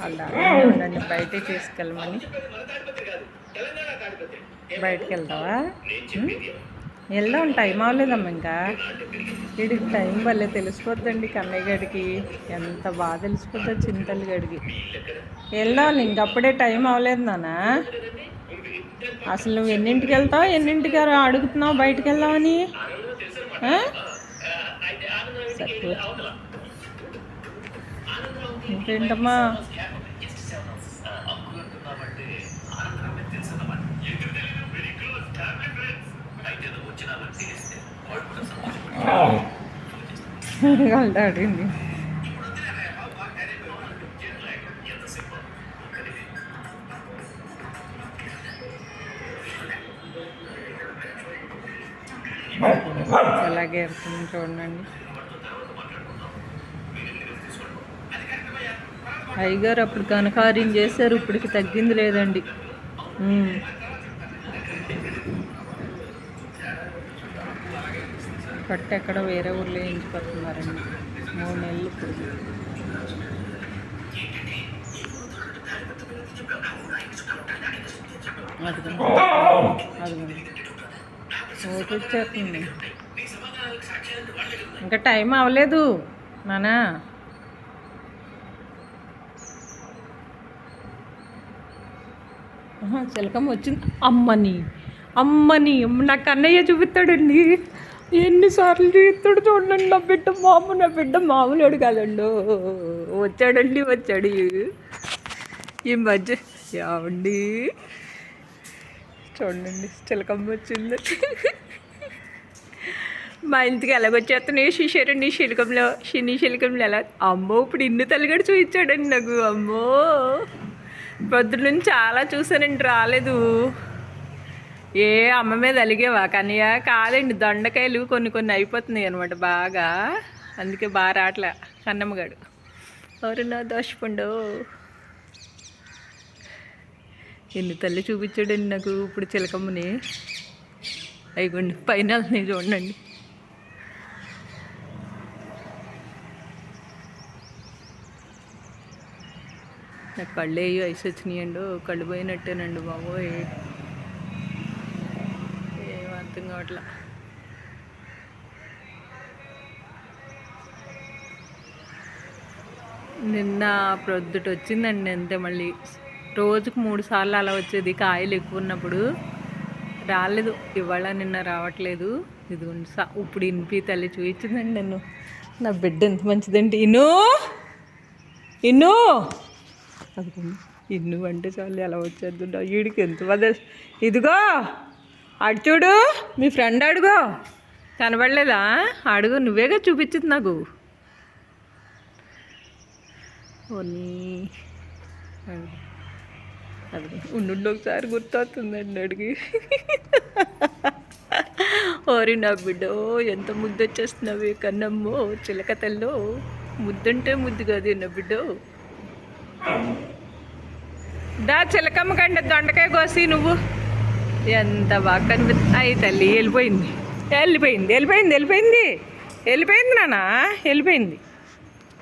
అలా నన్ను బయటికి తీసుకెళ్ళమని. బయటికి వెళ్తావా? వెళ్దాం, టైం అవ్వలేదమ్మా. ఇంకా వీడికి టైం వల్లే తెలిసిపోద్దండి. కన్నయ్య గడికి ఎంత బాగా తెలిసిపోద్దో చింతలు గడికి. వెళ్దాం, ఇంకప్పుడే టైం అవ్వలేదు నాన్న. అసలు నువ్వు ఎన్నింటికి వెళ్తావు, ఎన్నింటికి అడుగుతున్నావు బయటికి వెళ్దామని? సరిపో ఇంకేంటమ్మా? అడిగింది. అలాగే వెళ్తుంది చూడండి. అయ్యగారు అప్పుడు ఘనకార్యం చేశారు, ఇప్పటికి తగ్గింది లేదండి. పట్టు ఎక్కడ వేరే ఊర్లో వేయించిపోతున్నారండి. 3 నెలలు ఇప్పుడు. అది ఓపిచ్చేస్తుంది. ఇంకా టైం అవ్వలేదు నానా. చిలకమ్మ వచ్చింది. అమ్మని నా కన్నయ్య చూపిస్తాడండి. ఎన్నిసార్లు చూపిస్తాడు చూడండి. నా బిడ్డ మామూలుడు కాదండి. వచ్చాడు ఈ మధ్య. ఏమండి చూడండి, చిలకమ్మ వచ్చింది. మా ఇంటికి ఎలాగొచ్చేస్తున్నాయి చూసారండి. శని శిలకంలో ఎలా. అమ్మో, ఇప్పుడు ఇన్ని తల్లిగడు చూపించాడండి నాకు. అమ్మో, పొద్దున్న నుంచి చాలా చూసానండి, రాలేదు. ఏ అమ్మ మీద అలిగేవా కన్నయ్య? కాదండి, దొండకాయలు కొన్ని అయిపోతున్నాయి అనమాట బాగా. అందుకే బాగా రావట్లే కన్నమ్మగాడు. ఎవరన్నా దోషపండు. ఎన్ని తల్లి చూపించాడండి నాకు ఇప్పుడు చిలకమ్మని. అయిపోండి పైన చూడండి. నాకు కళ్ళు అయ్యి వయసు వచ్చినాయండి. కళ్ళు పోయినట్టేనండి బాబోయ్. ఏం అర్థం కావట్లా. నిన్న ప్రొద్దుట వచ్చిందండి అంతే. మళ్ళీ రోజుకు 3 సార్లు అలా వచ్చేది కాయలు ఎక్కువ ఉన్నప్పుడు. రాలేదు ఇవాళ, నిన్న రావట్లేదు. ఇది ఇప్పుడు ఇన్పి తల్లి చూపించిందండి నన్ను. నా బిడ్డ ఎంత మంచిదండి. ఇన్ను అదిగోండి, ఇన్ను అంటే చాలు ఎలా వచ్చేద్దు. వీడికి ఎంత బాధ. ఇదిగో అడు చూడు, మీ ఫ్రెండ్ అడుగో. కనబడలేదా? అడుగు, నువ్వేగా చూపించింది నాకు. అది ఉండు ఒకసారి గుర్తొస్తుందండి అడిగి. ఓరి నా బిడ్డ, ఎంత ముద్దు వచ్చేస్తున్నావు కన్నమ్మో. చిలక తల్లో ముద్దంటే ముద్దు కాదు నా బిడ్డ. దా చిలకమ్మ కంటే దొండకాయ కోసి నువ్వు. ఎంత బాగా కనిపిస్తుంది. అయ్యి తల్లి వెళ్ళిపోయింది నాన్న, వెళ్ళిపోయింది.